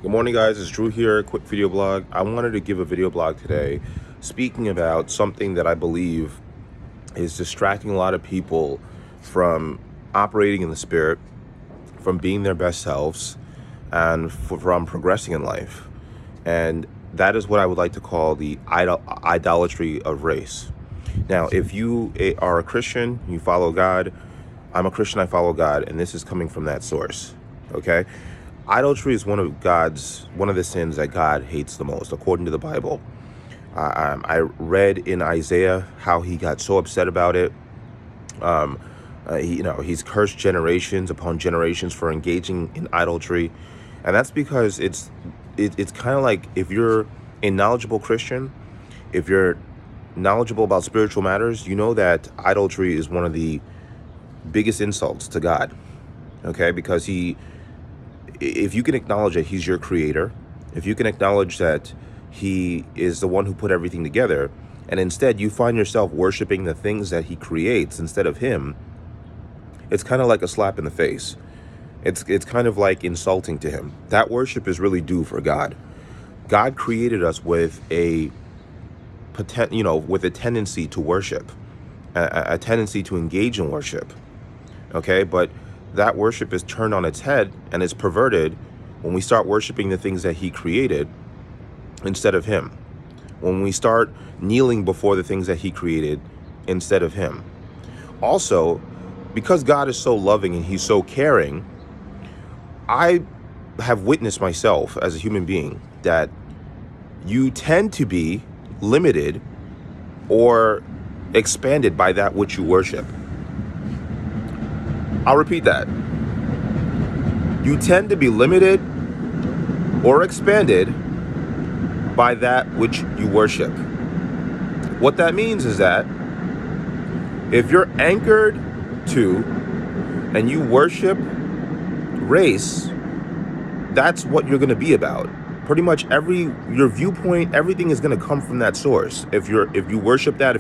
Good morning, guys. It's Drew here. Quick video blog. I wanted to give a video blog today speaking about something that I believe is distracting a lot of people from operating in the spirit, from being their best selves, and from progressing in life. And that is what I would like to call the idolatry of race. Now, if you are a Christian, you follow God. I'm a Christian, I follow God, and this is coming from that source. Okay? Idolatry is one of the sins that God hates the most, according to the Bible. I read in Isaiah how he got so upset about it. He's cursed generations upon generations for engaging in idolatry, and that's because it's kind of like, if you're a knowledgeable Christian, if you're knowledgeable about spiritual matters, you know that idolatry is one of the biggest insults to God. Okay, because if you can acknowledge that he's your creator, if you can acknowledge that he is the one who put everything together, and instead you find yourself worshiping the things that he creates instead of him, it's kind of like a slap in the face. It's kind of like insulting to him. That worship is really due for God. God created us with a tendency to worship, a tendency to engage in worship. Okay, but that worship is turned on its head and is perverted when we start worshiping the things that he created instead of him. When we start kneeling before the things that he created instead of him. Also, because God is so loving and he's so caring, I have witnessed myself as a human being that you tend to be limited or expanded by that which you worship. I'll repeat that. You tend to be limited or expanded by that which you worship. What that means is that if you're anchored to and you worship race, that's what you're going to be about. Pretty much your viewpoint, everything is going to come from that source. If you worship that,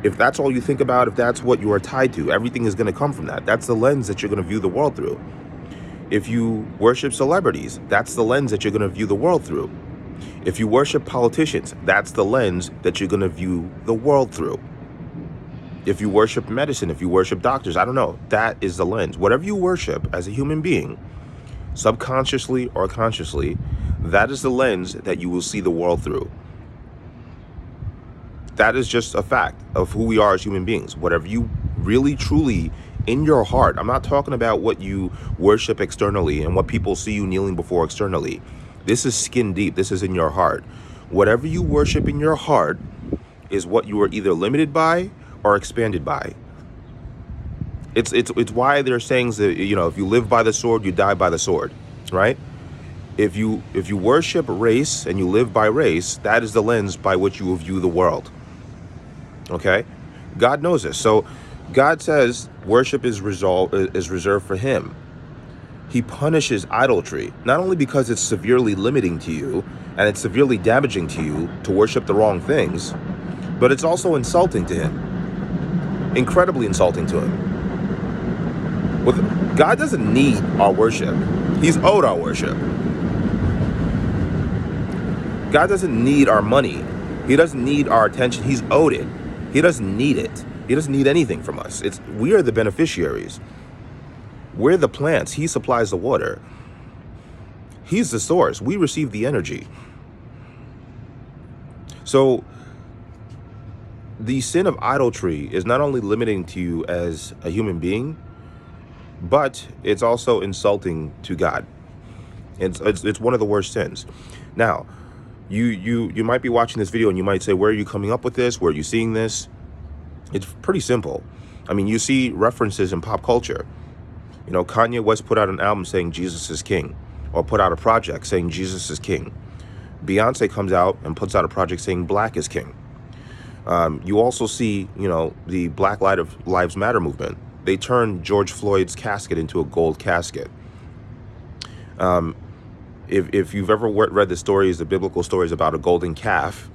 if that's all you think about, if that's what you are tied to, everything is going to come from that. That's the lens that you're going to view the world through. If you worship celebrities, that's the lens that you're going to view the world through. If you worship politicians, that's the lens that you're going to view the world through. If you worship medicine, if you worship doctors, I don't know, that is the lens. Whatever you worship as a human being, subconsciously or consciously, that is the lens that you will see the world through. That is just a fact of who we are as human beings. Whatever you really, truly, in your heart, I'm not talking about what you worship externally and what people see you kneeling before externally. This is skin deep. This is in your heart. Whatever you worship in your heart is what you are either limited by or expanded by. It's why there are sayings that, if you live by the sword, you die by the sword, right? If you worship race and you live by race, that is the lens by which you will view the world. Okay? God knows this. So God says worship is reserved for him. He punishes idolatry, not only because it's severely limiting to you and it's severely damaging to you to worship the wrong things, but it's also insulting to him. Incredibly insulting to him. God doesn't need our worship. He's owed our worship. God doesn't need our money. He doesn't need our attention. He's owed it. He doesn't need it. He doesn't need anything from us. We are the beneficiaries. We're the plants. He supplies the water. He's the source. We receive the energy. So the sin of idolatry is not only limiting to you as a human being, but it's also insulting to God. It's one of the worst sins. Now, you might be watching this video and you might say, where are you coming up with this? Where are you seeing this? It's pretty simple. I mean, you see references in pop culture. Kanye West put out an album saying Jesus is king, or put out a project saying Jesus is king. Beyonce comes out and puts out a project saying black is king. You also see, the Black Lives Matter movement. They turned George Floyd's casket into a gold casket. If you've ever read the biblical stories about a golden calf,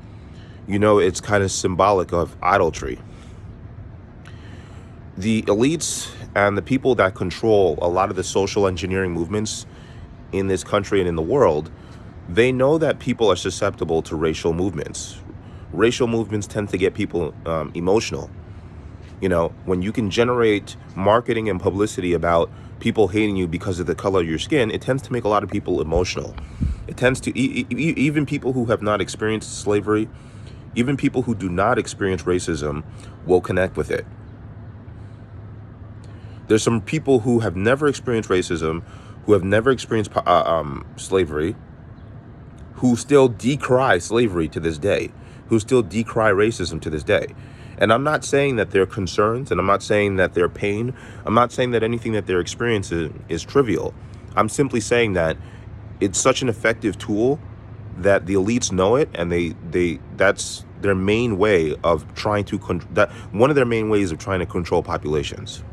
it's kind of symbolic of idolatry. The elites and the people that control a lot of the social engineering movements in this country and in the world, they know that people are susceptible to racial movements. Racial movements tend to get people emotional. You know, when you can generate marketing and publicity about people hating you because of the color of your skin, it tends to make a lot of people emotional. It tends to, even people who have not experienced slavery, even people who do not experience racism will connect with it. There's some people who have never experienced racism, who have never experienced slavery, who still decry slavery to this day, who still decry racism to this day. And I'm not saying that their concerns, and I'm not saying that their pain, I'm not saying that anything that they're experiencing is trivial. I'm simply saying that it's such an effective tool that the elites know it, and that's their main way of trying to one of their main ways of trying to control populations.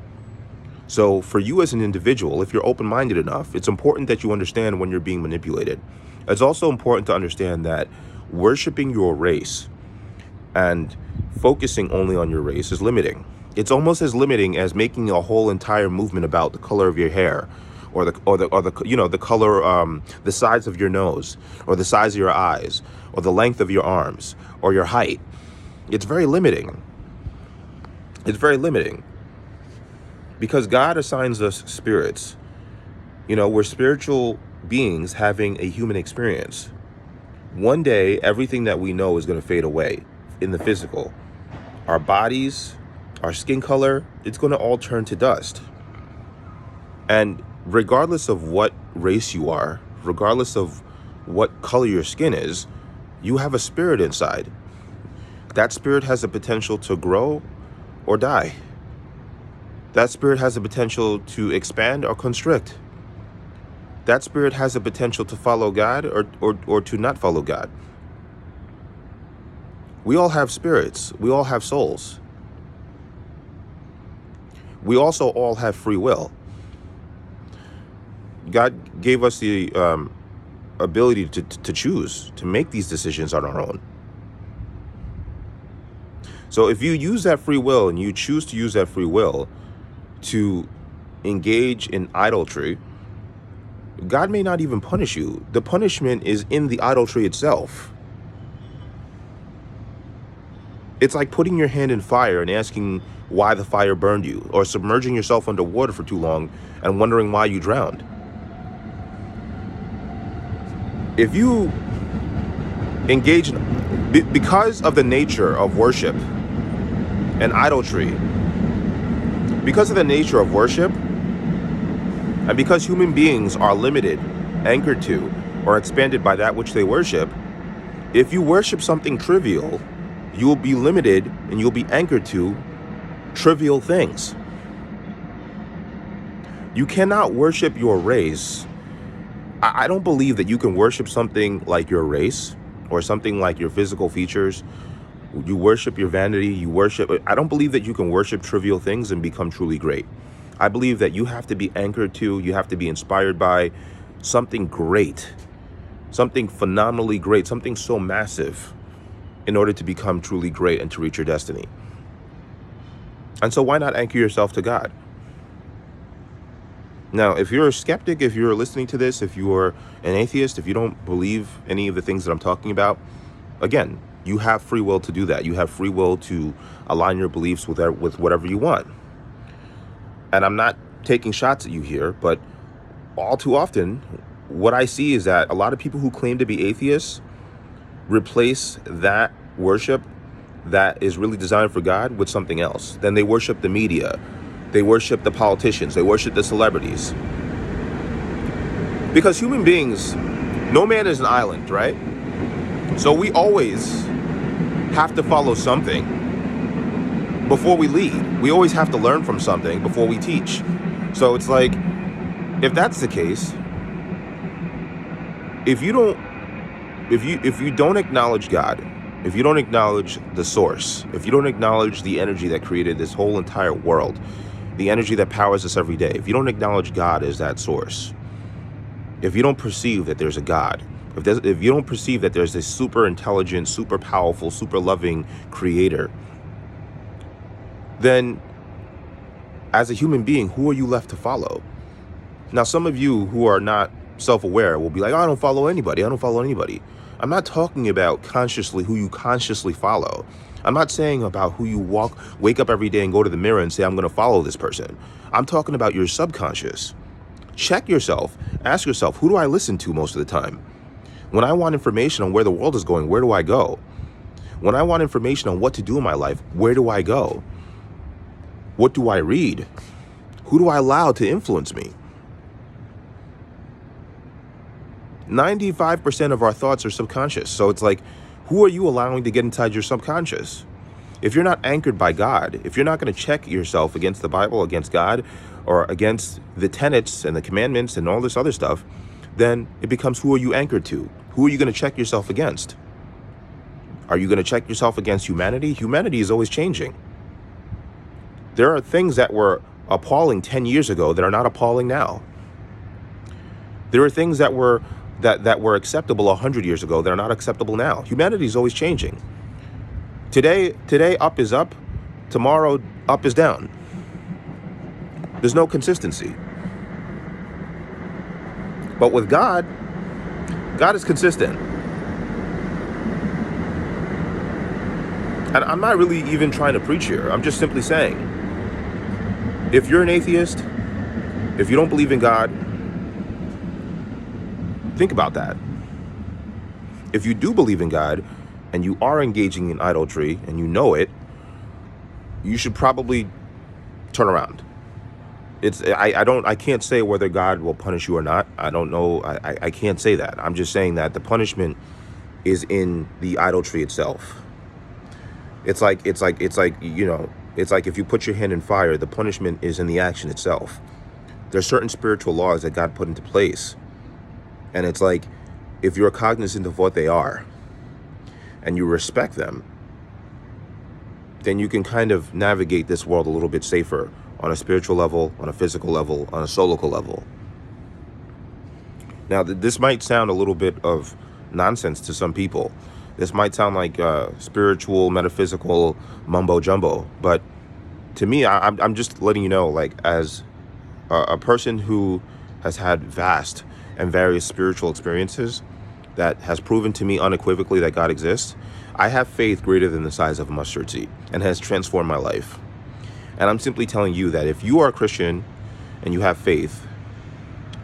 So for you as an individual, if you're open-minded enough, it's important that you understand when you're being manipulated. It's also important to understand that worshiping your race and focusing only on your race is limiting. It's almost as limiting as making a whole entire movement about the color of your hair, or the you know, the color, the size of your nose, or the size of your eyes, or the length of your arms, or your height. It's very limiting. It's very limiting. Because God assigns us spirits. You know, we're spiritual beings having a human experience. One day, everything that we know is going to fade away in the physical. Our bodies, our skin color, it's going to all turn to dust. And regardless of what race you are, regardless of what color your skin is, you have a spirit inside. That spirit has the potential to grow or die. That spirit has the potential to expand or constrict. That spirit has the potential to follow God or to not follow God. We all have spirits. We all have souls. We also all have free will. God gave us the ability to choose, to make these decisions on our own. So if you use that free will, and you choose to use that free will to engage in idolatry, God may not even punish you. The punishment is in the idolatry itself. It's like putting your hand in fire and asking why the fire burned you, or submerging yourself under water for too long and wondering why you drowned. If you engage because of the nature of worship and idolatry, because of the nature of worship, and because human beings are limited, anchored to, or expanded by that which they worship, if you worship something trivial, you will be limited and you'll be anchored to trivial things. You cannot worship your race. I don't believe that you can worship something like your race or something like your physical features. You worship your vanity, I don't believe that you can worship trivial things and become truly great. I believe that you have to be anchored to, you have to be inspired by something great, something phenomenally great, something so massive in order to become truly great and to reach your destiny. And so why not anchor yourself to God? Now, if you're a skeptic, if you're listening to this, if you're an atheist, if you don't believe any of the things that I'm talking about, again, you have free will to do that. You have free will to align your beliefs with whatever you want. And I'm not taking shots at you here, but all too often, what I see is that a lot of people who claim to be atheists replace that worship that is really designed for God with something else. Then they worship the media. They worship the politicians. They worship the celebrities. Because human beings, no man is an island, right? So we always have to follow something before we lead. We always have to learn from something before we teach. So it's like, if that's the case, if you don't acknowledge God, if you don't acknowledge the source, if you don't acknowledge the energy that created this whole entire world, the energy that powers us every day, if you don't acknowledge God as that source, if you don't perceive that there's a God, if you don't perceive that there's this super intelligent, super powerful, super loving creator, then as a human being, who are you left to follow? Now, some of you who are not self-aware will be like, oh, I don't follow anybody. I don't follow anybody. I'm not talking about consciously who you consciously follow. I'm not saying about who you wake up every day and go to the mirror and say, I'm going to follow this person. I'm talking about your subconscious. Check yourself. Ask yourself, who do I listen to most of the time? When I want information on where the world is going, where do I go? When I want information on what to do in my life, where do I go? What do I read? Who do I allow to influence me? 95% of our thoughts are subconscious. So it's like, who are you allowing to get inside your subconscious? If you're not anchored by God, if you're not going to check yourself against the Bible, against God, or against the tenets and the commandments and all this other stuff, then it becomes, who are you anchored to? Who are you going to check yourself against? Are you going to check yourself against humanity? Humanity is always changing. There are things that were appalling 10 years ago that are not appalling now. There are things that were acceptable 100 years ago that are not acceptable now. Humanity is always changing. Today up is up, tomorrow up is down. There's no consistency. But with God, God is consistent. And I'm not really even trying to preach here. I'm just simply saying, if you're an atheist, if you don't believe in God, think about that. If you do believe in God and you are engaging in idolatry and you know it, you should probably turn around. I can't say whether God will punish you or not. I don't know. I can't say that. I'm just saying that the punishment is in the idolatry itself. It's like if you put your hand in fire, the punishment is in the action itself. There's certain spiritual laws that God put into place. And it's like, if you're cognizant of what they are and you respect them, then you can kind of navigate this world a little bit safer on a spiritual level, on a physical level, on a solical level. Now, this might sound a little bit of nonsense to some people. This might sound like spiritual, metaphysical mumbo jumbo, but to me, I'm just letting you know, like, as a person who has had vast and various spiritual experiences that has proven to me unequivocally that God exists, I have faith greater than the size of a mustard seed and has transformed my life. And I'm simply telling you that if you are a Christian and you have faith,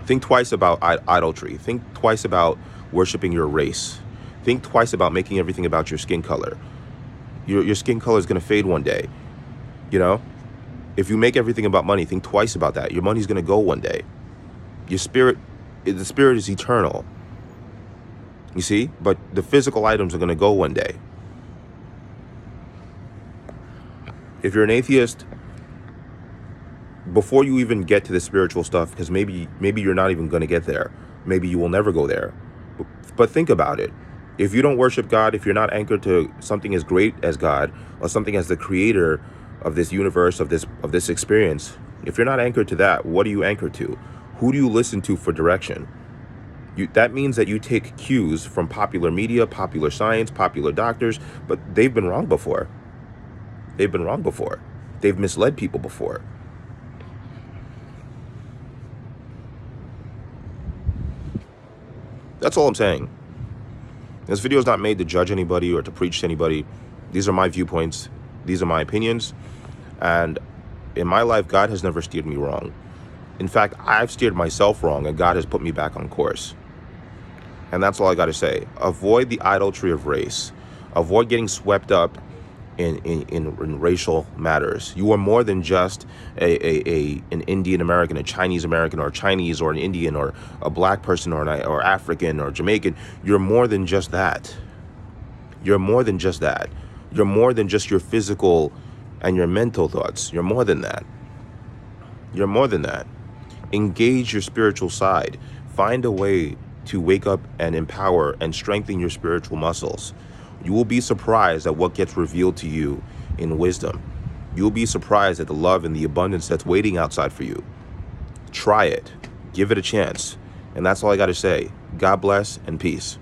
think twice about idolatry. Think twice about worshiping your race. Think twice about making everything about your skin color. Your skin color is going to fade one day. You know, if you make everything about money, think twice about that. Your money's going to go one day. The spirit is eternal. You see, but the physical items are going to go one day. If you're an atheist, before you even get to the spiritual stuff, because maybe you're not even going to get there. Maybe you will never go there. But think about it. If you don't worship God, if you're not anchored to something as great as God, or something as the creator of this universe, of this experience, if you're not anchored to that, what are you anchored to? Who do you listen to for direction? That means that you take cues from popular media, popular science, popular doctors, but they've been wrong before. They've been wrong before. They've misled people before. That's all I'm saying. This video is not made to judge anybody or to preach to anybody. These are my viewpoints. These are my opinions. And in my life, God has never steered me wrong. In fact, I've steered myself wrong, and God has put me back on course. And that's all I got to say. Avoid the idolatry of race. Avoid getting swept up in racial matters. You are more than just an Indian American, a Chinese American, or a Chinese, or an Indian, or a black person, or African, or Jamaican. You're more than just that. You're more than just that. You're more than just your physical and your mental thoughts. You're more than that. You're more than that. Engage your spiritual side. Find a way to wake up and empower and strengthen your spiritual muscles. You will be surprised at what gets revealed to you in wisdom. You'll be surprised at the love and the abundance that's waiting outside for you. Try it. Give it a chance. And that's all I got to say. God bless and peace.